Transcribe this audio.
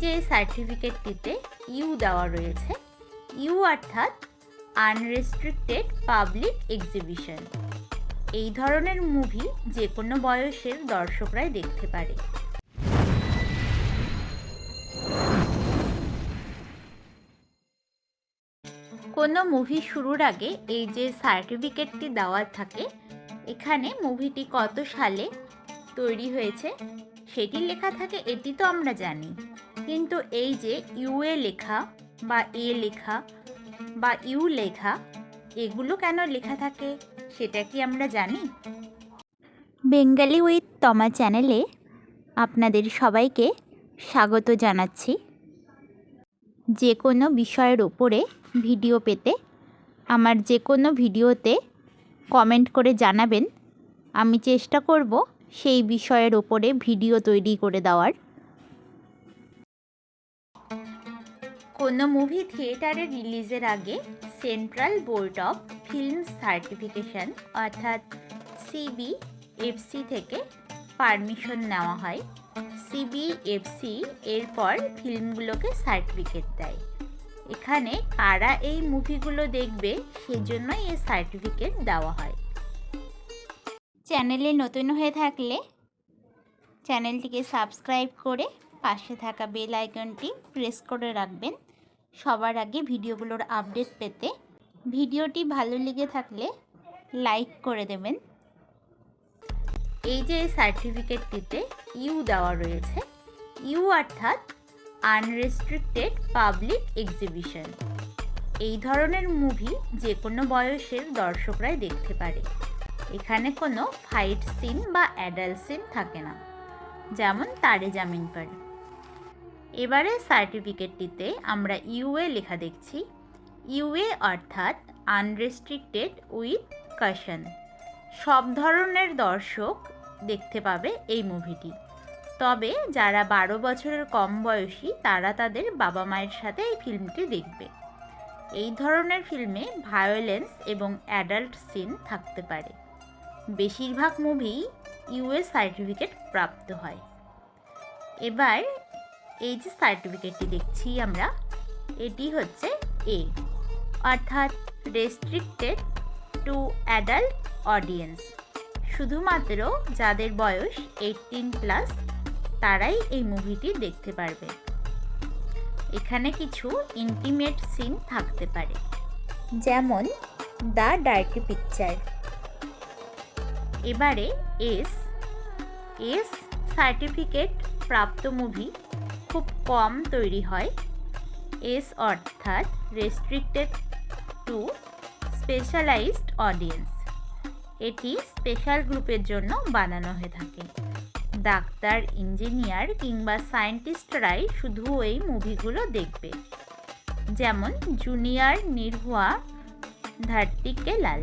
যে সার্টিফিকেটটিতে ইউ দেওয়া রয়েছে, ইউ অর্থাৎ আনরেস্ট্রিক্টেড পাবলিক এক্সিবিশন। এই ধরনের মুভি যে কোনো বয়সের দর্শকরাই দেখতে পারে। কোনো মুভি শুরুর আগে এই যে সার্টিফিকেটটি দেওয়া থাকে, এখানে মুভিটি কত সালে তৈরি হয়েছে সেটি লেখা থাকে, এটি তো আমরা জানি। কিন্তু এই যে ইউএ লেখা বা এ লেখা বা ইউ লেখা, এগুলো কেন লেখা থাকে সেটা কি আমরা জানি? বেঙ্গালি উইথ তমা চ্যানেলে আপনাদের সবাইকে স্বাগত জানাচ্ছি। যে কোনো বিষয়ের ওপরে ভিডিও পেতে আমার যে কোনো ভিডিওতে কমেন্ট করে জানাবেন, আমি চেষ্টা করব সেই বিষয়ের ওপরে ভিডিও তৈরি করে দেওয়ার। কোনো মুভি থিয়েটারে রিলিজের আগে central board of film certification অর্থাৎ সিবিএফসি থেকে পারমিশন নেওয়া হয়। সিবিএফসি এরপর ফিল্মগুলোকে সার্টিফিকেট দেয়। এখানে কারা এই মুভিগুলো দেখবে সেজন্যই এই সার্টিফিকেট দেওয়া হয়। চ্যানেলে নতুন হয়ে থাকলে চ্যানেলটিকে সাবস্ক্রাইব করে পাশে থাকা বেল আইকনটি প্রেস করে রাখবেন সবার আগে ভিডিওগুলোর আপডেট পেতে। ভিডিওটি ভালো লেগে থাকলে লাইক করে দেবেন। এই যে সার্টিফিকেটটিতে ইউ দেওয়া রয়েছে, ইউ অর্থাৎ আনরেস্ট্রিক্টেড পাবলিক এক্সিবিশন। এই ধরনের মুভি যে কোনো বয়সের দর্শকরাই দেখতে পারে। এখানে কোনো ফাইট সিন বা অ্যাডাল্ট সিন থাকে না, যেমন তারে জামিন পার। এবারে সার্টিফিকেটটিতে আমরা ইউএ লেখা দেখছি। ইউএ অর্থাৎ আনরেস্ট্রিক্টেড উইথ কাশন। সব ধরনের দর্শক দেখতে পাবে এই মুভিটি, তবে যারা 12 বছরের কম বয়সী তারা তাদের বাবা মায়ের সাথে এই ফিল্মটি দেখবে। এই ধরনের ফিল্মে ভায়োলেন্স এবং অ্যাডাল্ট সিন থাকতে পারে। বেশিরভাগ মুভি ইউএস সার্টিফিকেট প্রাপ্ত হয়। এবার এই যে সার্টিফিকেটটি দেখছি আমরা, এটি হচ্ছে এ অর্থাৎ রেস্ট্রিক্টেড টু অ্যাডাল্ট অডিয়েন্স। শুধুমাত্র যাদের বয়স 18+ তারাই এই মুভিটি দেখতে পারবে। এখানে কিছু ইন্টিমেট সিন থাকতে পারে, যেমন দ্য ডার্টি পিকচার। এবারে এস সার্টিফিকেট প্রাপ্ত মুভি খুব কম তৈরি হয়। এস অর্থাৎ রেস্ট্রিক্টেড টু স্পেশালাইজড অডিয়েন্স। এটি স্পেশাল গ্রুপের জন্য বানানো হয়ে থাকে। ডাক্তার, ইঞ্জিনিয়ার কিংবা সায়েন্টিস্টরাই শুধু এই মুভিগুলো দেখবে, যেমন জুনিয়র নির্ভয়া, ধরতি কে লাল।